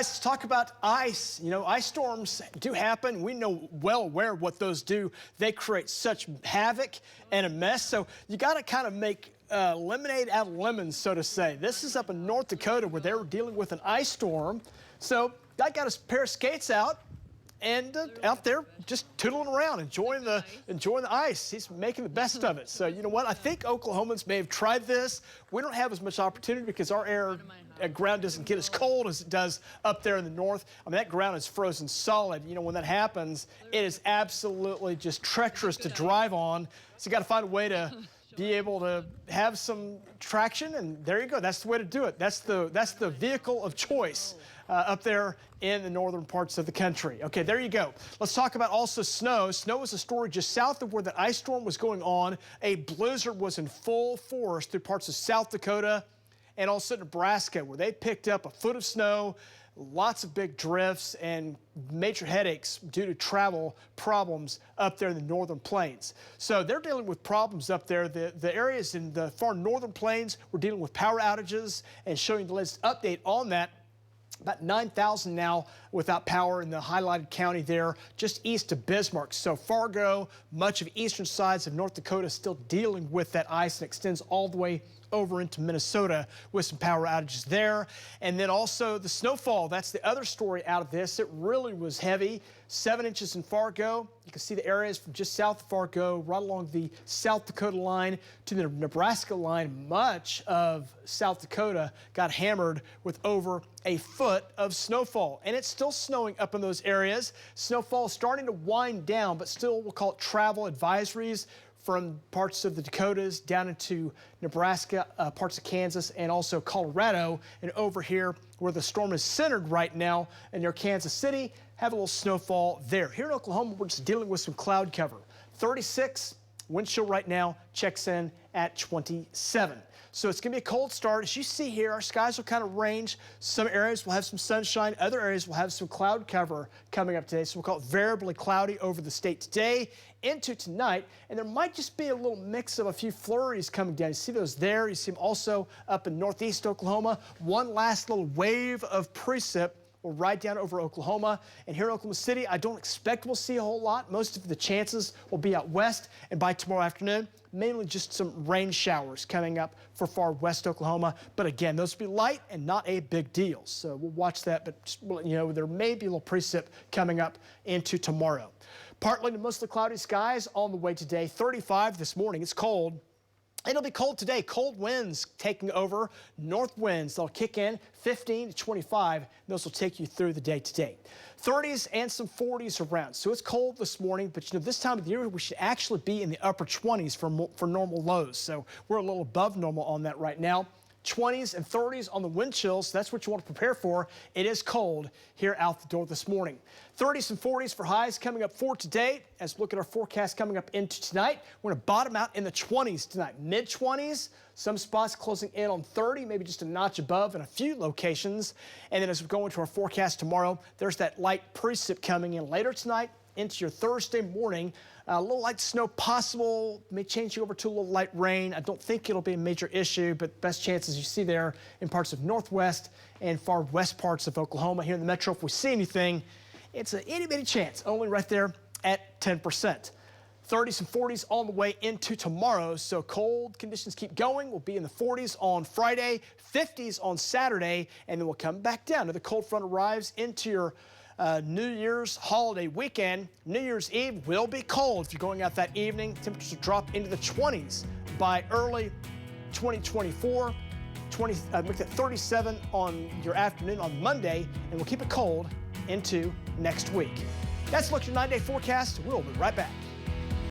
Guys, let's talk about ice. You know, ice storms do happen. We know well aware of what those do. They create such havoc and a mess. So you got to kind of make lemonade out of lemons, so to say. This is up in North Dakota where they were dealing with an ice storm. So guy got his pair of skates out and out there just tootling around, enjoying the ice. He's making the best of it. So you know what? I think Oklahomans may have tried this. We don't have as much opportunity because our ground doesn't get as cold as it does up there in the north. I mean, that ground is frozen solid. You know, when that happens, it is absolutely just treacherous to drive on. So you got to find a way to be able to have some traction, and there you go. That's the way to do it. That's the vehicle of choice up there in the northern parts of the country. Okay, there you go. Let's talk about also snow. Snow is a story just south of where the ice storm was going on. A blizzard was in full force through parts of South Dakota and also Nebraska, where they picked up a foot of snow, lots of big drifts and major headaches due to travel problems up there in the northern plains. So they're dealing with problems up there. The areas in the far northern plains were dealing with power outages, and showing the latest update on that. About 9,000 now without power in the highlighted county there, just east of Bismarck. So Fargo, much of eastern sides of North Dakota still dealing with that ice, and extends all the way over into Minnesota with some power outages there. And then also the snowfall. That's the other story out of this. It really was heavy. 7 inches in Fargo. You can see the areas from just south of Fargo, right along the South Dakota line to the Nebraska line. Much of South Dakota got hammered with over a foot of snowfall. And it's still snowing up in those areas. Snowfall is starting to wind down, but still we'll call it travel advisories from parts of the Dakotas down into Nebraska, parts of Kansas, and also Colorado. And over here where the storm is centered right now and near Kansas City, have a little snowfall there. Here in Oklahoma, we're just dealing with some cloud cover. 36, wind chill right now checks in at 27. So it's going to be a cold start. As you see here, our skies will kind of range. Some areas will have some sunshine. Other areas will have some cloud cover coming up today. So we'll call it variably cloudy over the state today into tonight. And there might just be a little mix of a few flurries coming down. You see those there. You see them also up in northeast Oklahoma. One last little wave of precip will ride down over Oklahoma. And here in Oklahoma City, I don't expect we'll see a whole lot. Most of the chances will be out west. And by tomorrow afternoon, mainly just some rain showers coming up for far west Oklahoma. But again, those will be light and not a big deal. So we'll watch that. But just, you know, there may be a little precip coming up into tomorrow. Partly to mostly cloudy skies on the way today. 35 this morning. It's cold. It'll be cold today. Cold winds taking over. North winds, they'll kick in 15 to 25. Those will take you through the day today. 30s and some 40s around. So it's cold this morning, but you know, this time of the year, we should actually be in the upper 20s for normal lows. So we're a little above normal on that right now. 20s and 30s on the wind chills. So that's what you want to prepare for. It is cold here out the door this morning. 30s and 40s for highs coming up for today. As we look at our forecast coming up into tonight, we're going to bottom out in the 20s tonight. Mid-20s, some spots closing in on 30, maybe just a notch above in a few locations. And then as we go into our forecast tomorrow, there's that light precip coming in later tonight into your Thursday morning. A little light snow possible, may change you over to a little light rain. I don't think it'll be a major issue, but best chances you see there in parts of northwest and far west parts of Oklahoma. Here in the metro, if we see anything, it's an itty-bitty chance, only right there at 10%. 30s and 40s on the way into tomorrow, so cold conditions keep going. We'll be in the 40s on Friday, 50s on Saturday, and then we'll come back down. The cold front arrives into your New Year's holiday weekend. New Year's Eve will be cold. If you're going out that evening, temperatures will drop into the 20s by early 2024. Make that 37 on your afternoon on Monday, and we'll keep it cold into next week. That's a look at your 9-day forecast. We'll be right back.